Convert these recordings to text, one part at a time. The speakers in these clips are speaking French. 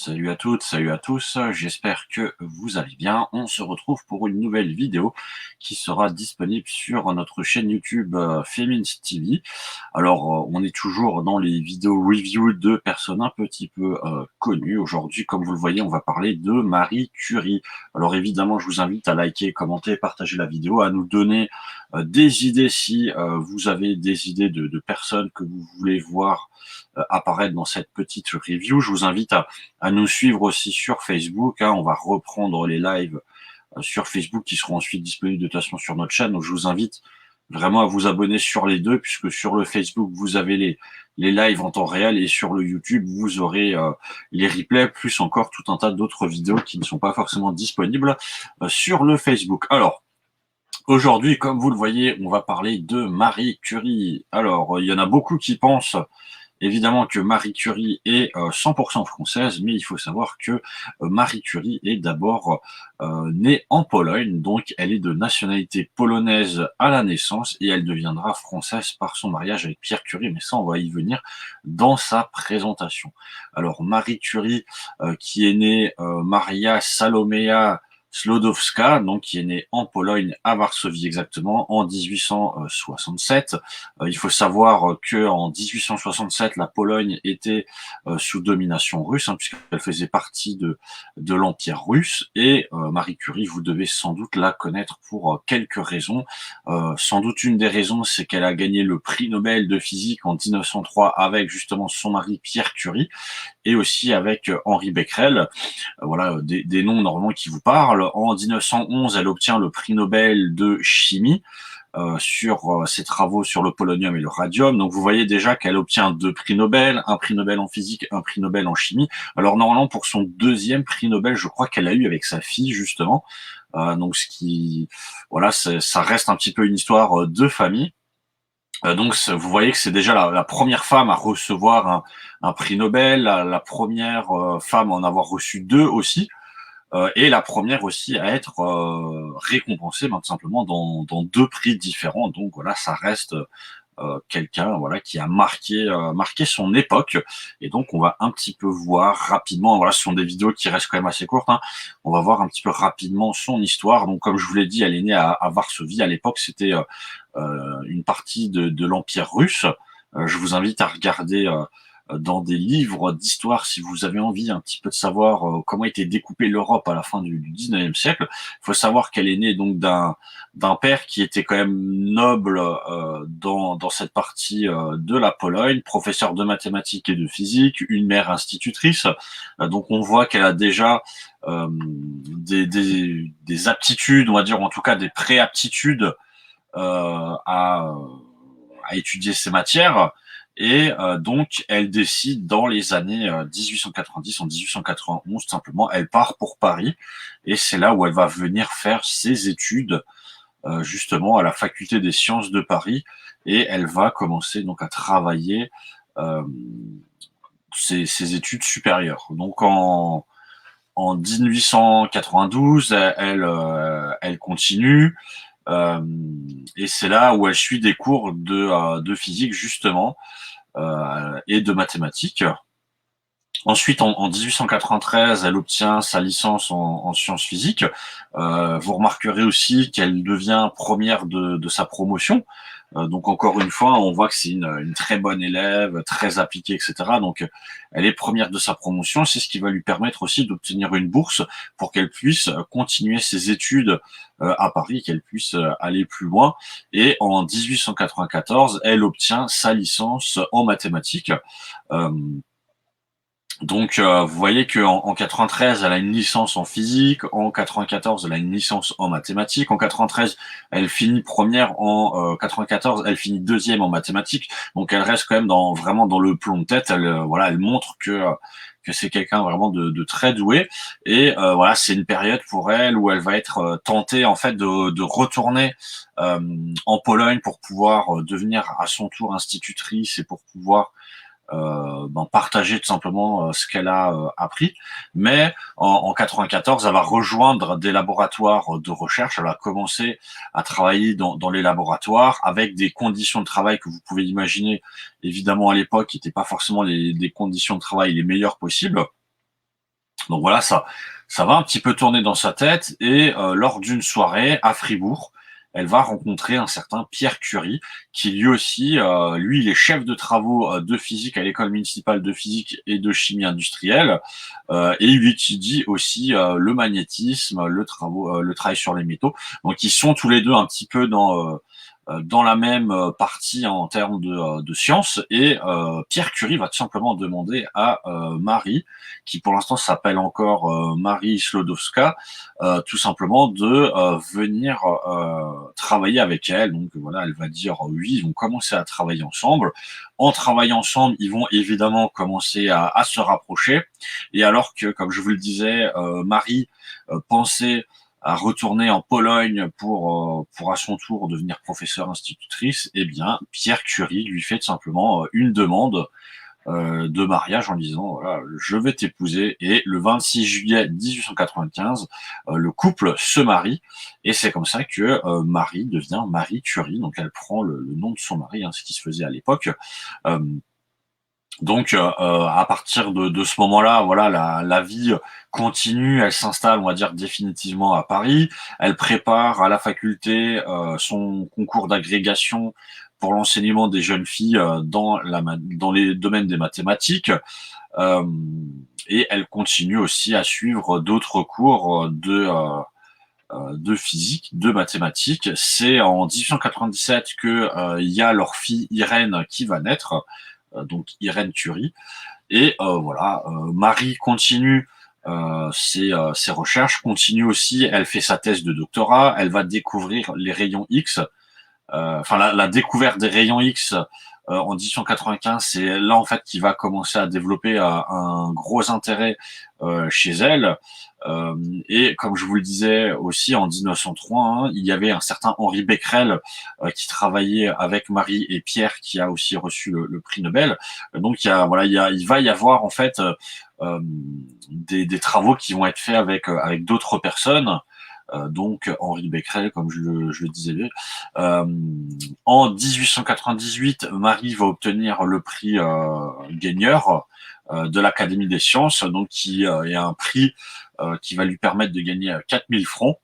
Salut à toutes, salut à tous, j'espère que vous allez bien. On se retrouve pour une nouvelle vidéo qui sera disponible sur notre chaîne YouTube Feminist TV. Alors, on est toujours dans les vidéos review de personnes un petit peu connues. Aujourd'hui, comme vous le voyez, on va parler de Marie Curie. Alors évidemment, je vous invite à liker, commenter, partager la vidéo, à nous donner des idées si vous avez des idées de personnes que vous voulez voir apparaître dans cette petite review. Je vous invite à nous suivre aussi sur Facebook. On va reprendre les lives sur Facebook qui seront ensuite disponibles de toute façon sur notre chaîne. Donc je vous invite vraiment à vous abonner sur les deux, puisque sur le Facebook, vous avez les lives en temps réel et sur le YouTube, vous aurez les replays, plus encore tout un tas d'autres vidéos qui ne sont pas forcément disponibles sur le Facebook. Alors, aujourd'hui, comme vous le voyez, on va parler de Marie Curie. Alors, il y en a beaucoup qui pensent évidemment que Marie Curie est 100% française, mais il faut savoir que Marie Curie est d'abord née en Pologne, donc elle est de nationalité polonaise à la naissance et elle deviendra française par son mariage avec Pierre Curie, mais ça on va y venir dans sa présentation. Alors Marie Curie, qui est née Maria Salomea Sklodowska, donc qui est née en Pologne, à Varsovie exactement, en 1867. Il faut savoir que en 1867, la Pologne était sous domination russe, puisqu'elle faisait partie de l'Empire russe. Et Marie Curie, vous devez sans doute la connaître pour quelques raisons. Sans doute une des raisons, c'est qu'elle a gagné le prix Nobel de physique en 1903 avec justement son mari Pierre Curie et aussi avec Henri Becquerel. Voilà, des noms normalement qui vous parlent. En 1911, elle obtient le prix Nobel de chimie sur ses travaux sur le polonium et le radium. Donc vous voyez déjà qu'elle obtient 2 prix Nobel, un prix Nobel en physique, un prix Nobel en chimie. Alors normalement pour son deuxième prix Nobel, je crois qu'elle l'a eu avec sa fille justement. Donc ce qui, voilà, ça reste un petit peu une histoire de famille. Donc vous voyez que c'est déjà la première femme à recevoir un prix Nobel, la première femme à en avoir reçu 2 aussi. Et la première aussi à être récompensée tout simplement dans 2 prix différents. Donc voilà, ça reste quelqu'un voilà qui a marqué son époque. Et donc on va un petit peu voir rapidement. Voilà, ce sont des vidéos qui restent quand même assez courtes. On va voir un petit peu rapidement son histoire. Donc comme je vous l'ai dit, elle est née à Varsovie. À l'époque, c'était une partie de l'Empire russe. Je vous invite à regarder dans des livres d'histoire, si vous avez envie un petit peu de savoir comment était découpée l'Europe à la fin du 19e siècle. Il faut savoir qu'elle est née donc d'un père qui était quand même noble dans cette partie de la Pologne, professeur de mathématiques et de physique, une mère institutrice. Donc on voit qu'elle a déjà des aptitudes, on va dire, en tout cas des préaptitudes à étudier ces matières. Et donc, elle décide dans les années 1890, en 1891, simplement, elle part pour Paris. Et c'est là où elle va venir faire ses études, justement, à la faculté des sciences de Paris. Et elle va commencer donc à travailler euh, ses études supérieures. Donc, en 1892, elle continue. Euh, et c'est là où elle suit des cours de physique, justement, et de mathématiques. Ensuite, en 1893, elle obtient sa licence en sciences physiques. Vous remarquerez aussi qu'elle devient première de sa promotion. Donc encore une fois, on voit que c'est une très bonne élève, très appliquée, etc. Donc elle est première de sa promotion. C'est ce qui va lui permettre aussi d'obtenir une bourse pour qu'elle puisse continuer ses études à Paris, qu'elle puisse aller plus loin. Et en 1894, elle obtient sa licence en mathématiques. Euh, donc, vous voyez qu'en 93, elle a une licence en physique. En 94, elle a une licence en mathématiques. En 93, elle finit première. En 94, elle finit deuxième en mathématiques. Donc, elle reste quand même vraiment dans le plomb de tête. Elle, voilà, elle montre que c'est quelqu'un vraiment de très doué. Et voilà, c'est une période pour elle où elle va être tentée en fait de retourner euh, en Pologne pour pouvoir devenir à son tour institutrice et pour pouvoir partager tout simplement ce qu'elle a appris. Mais en 94, elle va rejoindre des laboratoires de recherche. Elle va commencer à travailler dans les laboratoires avec des conditions de travail que vous pouvez imaginer, évidemment à l'époque, qui n'étaient pas forcément des conditions de travail les meilleures possibles. Donc voilà, ça va un petit peu tourner dans sa tête et lors d'une soirée à Fribourg, elle va rencontrer un certain Pierre Curie qui lui aussi, lui, il est chef de travaux, de physique à l'école municipale de physique et de chimie industrielle, et il étudie aussi, le magnétisme, le travail sur les métaux. Donc ils sont tous les 2 un petit peu dans la même partie en termes de sciences et Pierre Curie va tout simplement demander à Marie, qui pour l'instant s'appelle encore Marie Sklodowska, tout simplement de venir travailler avec elle. Donc voilà, elle va dire oui, ils vont commencer à travailler ensemble. En travaillant ensemble, ils vont évidemment commencer à se rapprocher. Et alors que, comme je vous le disais, Marie pensait à retourner en Pologne pour à son tour devenir professeur institutrice, eh bien, Pierre Curie lui fait tout simplement une demande de mariage en disant voilà, je vais t'épouser. Et le 26 juillet 1895, le couple se marie et c'est comme ça que Marie devient Marie Curie. Donc elle prend le nom de son mari, hein, ce qui se faisait à l'époque. Euh, donc, à partir de ce moment-là, voilà, la vie continue. Elle s'installe, on va dire, définitivement à Paris. Elle prépare à la faculté son concours d'agrégation pour l'enseignement des jeunes filles dans les domaines des mathématiques. Euh, et elle continue aussi à suivre d'autres cours de physique, de mathématiques. C'est en 1897 que il y a leur fille Irène qui va naître, donc Irène Curie. Et voilà, Marie continue ses recherches, continue aussi, elle fait sa thèse de doctorat, elle va découvrir les rayons X, enfin la découverte des rayons X en 1895, c'est là en fait qui va commencer à développer un gros intérêt chez elle. Euh, et comme je vous le disais aussi, en 1903, hein, il y avait un certain Henri Becquerel qui travaillait avec Marie et Pierre, qui a aussi reçu le prix Nobel. Donc il va y avoir en fait des travaux qui vont être faits avec d'autres personnes. Donc Henri Becquerel, comme je le disais. Euh, En 1898, Marie va obtenir le prix gagneur de l'Académie des sciences, donc qui est un prix qui va lui permettre de gagner 4000 francs.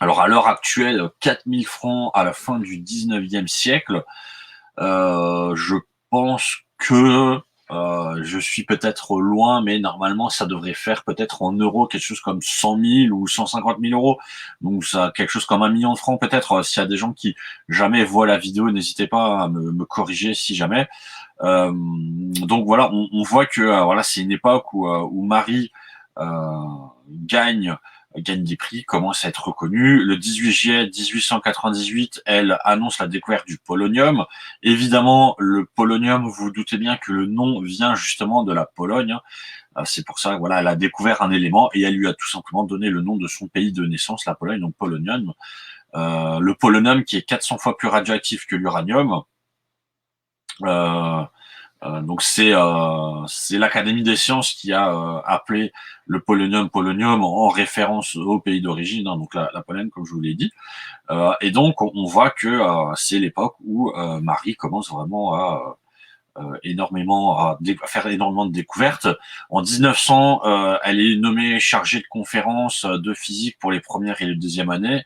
Alors à l'heure actuelle, 4000 francs à la fin du 19e siècle, je pense que je suis peut-être loin, mais normalement, ça devrait faire peut-être en euros quelque chose comme 100 000 ou 150 000 euros. Donc, ça, quelque chose comme 1 million de francs peut-être. S'il y a des gens qui jamais voient la vidéo, n'hésitez pas à me corriger si jamais. Donc voilà, on voit que voilà, c'est une époque où Marie euh, gagne gagne des prix, commence à être reconnue. Le 18 juillet 1898, elle annonce la découverte du polonium. Évidemment, le polonium, vous vous doutez bien que le nom vient justement de la Pologne. C'est pour ça, voilà, elle a découvert un élément et elle lui a tout simplement donné le nom de son pays de naissance, la Pologne, donc polonium. Le polonium qui est 400 fois plus radioactif que l'uranium. Euh, donc c'est l'Académie des sciences qui a appelé le polonium en référence au pays d'origine, hein, donc la Pologne, comme je vous l'ai dit. Et donc on voit que c'est l'époque où Marie commence vraiment à faire énormément de découvertes. En 1900, elle est nommée chargée de conférences de physique pour les premières et les deuxièmes années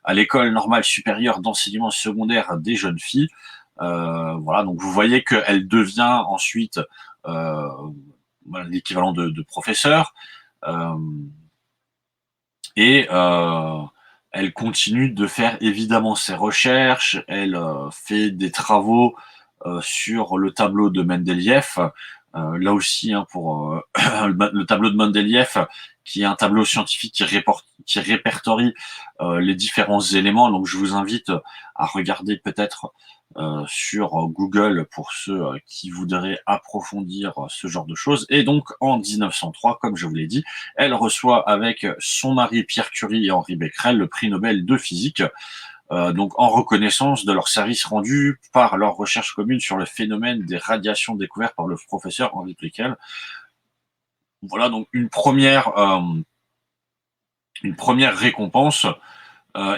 à l'école normale supérieure d'enseignement secondaire des jeunes filles. Voilà, donc vous voyez qu'elle devient ensuite euh, l'équivalent de professeur euh, et elle continue de faire évidemment ses recherches. Elle fait des travaux sur le tableau de Mendeleïev. Là aussi, hein, pour le tableau de Mendeleïev, qui est un tableau scientifique qui répertorie les différents éléments. Donc, je vous invite à regarder peut-être sur Google pour ceux qui voudraient approfondir ce genre de choses. Et donc, en 1903, comme je vous l'ai dit, elle reçoit avec son mari Pierre Curie et Henri Becquerel le prix Nobel de physique. Donc en reconnaissance de leur service rendu par leur recherche commune sur le phénomène des radiations découvertes par le professeur Henri Becquerel. Voilà donc une première récompense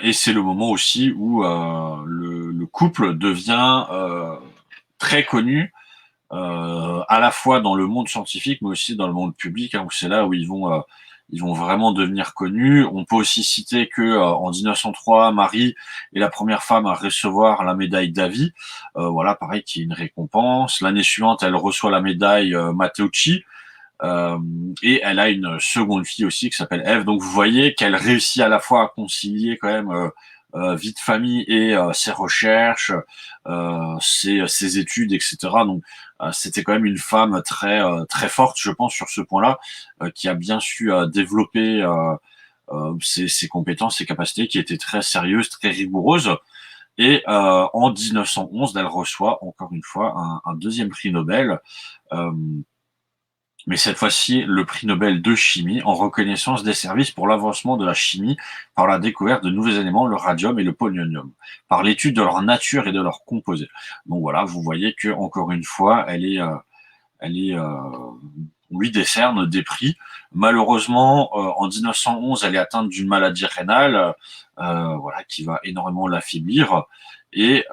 et c'est le moment aussi où le couple devient très connu à la fois dans le monde scientifique, mais aussi dans le monde public, hein, où c'est là où ils vont vraiment devenir connus. On peut aussi citer que en 1903, Marie est la première femme à recevoir la médaille Davy. Voilà, pareil, qui est une récompense. L'année suivante, elle reçoit la médaille Matteucci. Et elle a une seconde fille aussi qui s'appelle Ève. Donc vous voyez qu'elle réussit à la fois à concilier quand même vie de famille et ses recherches, ses études, etc. Donc c'était quand même une femme très forte, je pense, sur ce point-là, qui a bien su développer ses compétences, ses capacités, qui étaient très sérieuses, très rigoureuses. Et en 1911, elle reçoit encore une fois un deuxième prix Nobel. Euh, mais cette fois-ci le prix Nobel de chimie en reconnaissance des services pour l'avancement de la chimie par la découverte de nouveaux éléments, le radium et le polonium, par l'étude de leur nature et de leurs composés. Donc voilà, vous voyez que encore une fois, elle est, on lui décerne des prix. Malheureusement, en 1911, elle est atteinte d'une maladie rénale, voilà, qui va énormément l'affaiblir. Et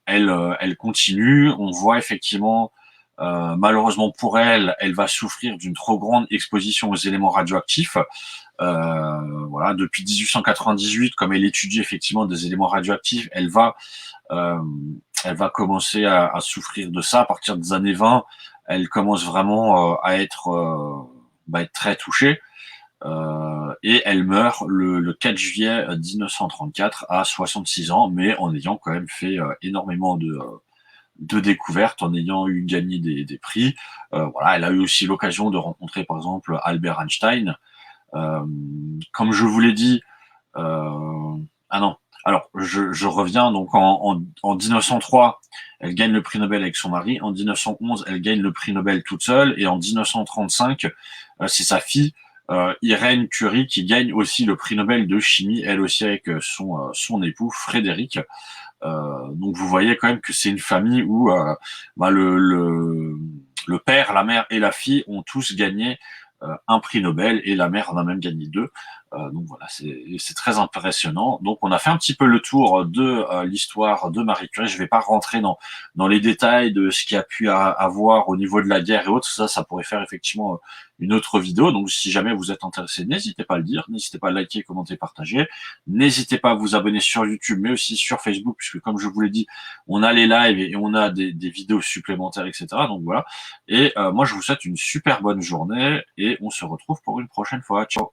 elle continue. On voit effectivement, malheureusement pour elle, elle va souffrir d'une trop grande exposition aux éléments radioactifs. Voilà, depuis 1898, comme elle étudie effectivement des éléments radioactifs, euh, elle va commencer à souffrir de ça à partir des années 20. Elle commence vraiment être très touchée. Et elle meurt le 4 juillet 1934 à 66 ans, mais en ayant quand même fait énormément de découvertes, en ayant eu gagné des prix. Voilà, elle a eu aussi l'occasion de rencontrer par exemple Albert Einstein. Euh, Comme je vous l'ai dit, ah non. Alors, je reviens donc en 1903, elle gagne le prix Nobel avec son mari. En 1911, elle gagne le prix Nobel toute seule. Et en 1935, c'est sa fille, Irène Curie, qui gagne aussi le prix Nobel de chimie, elle aussi avec son époux Frédéric. Donc vous voyez quand même que c'est une famille où bah, le père, la mère et la fille ont tous gagné un prix Nobel et la mère en a même gagné deux. Donc voilà, c'est très impressionnant. Donc on a fait un petit peu le tour de l'histoire de Marie Curie. Je vais pas rentrer dans les détails de ce qu'il y a pu avoir au niveau de la guerre et autres. Ça pourrait faire effectivement une autre vidéo. Donc si jamais vous êtes intéressé, n'hésitez pas à le dire, n'hésitez pas à liker, commenter, partager. N'hésitez pas à vous abonner sur YouTube, mais aussi sur Facebook, puisque comme je vous l'ai dit, on a les lives et on a des vidéos supplémentaires, etc. Donc voilà. Et moi, je vous souhaite une super bonne journée et on se retrouve pour une prochaine fois. Ciao.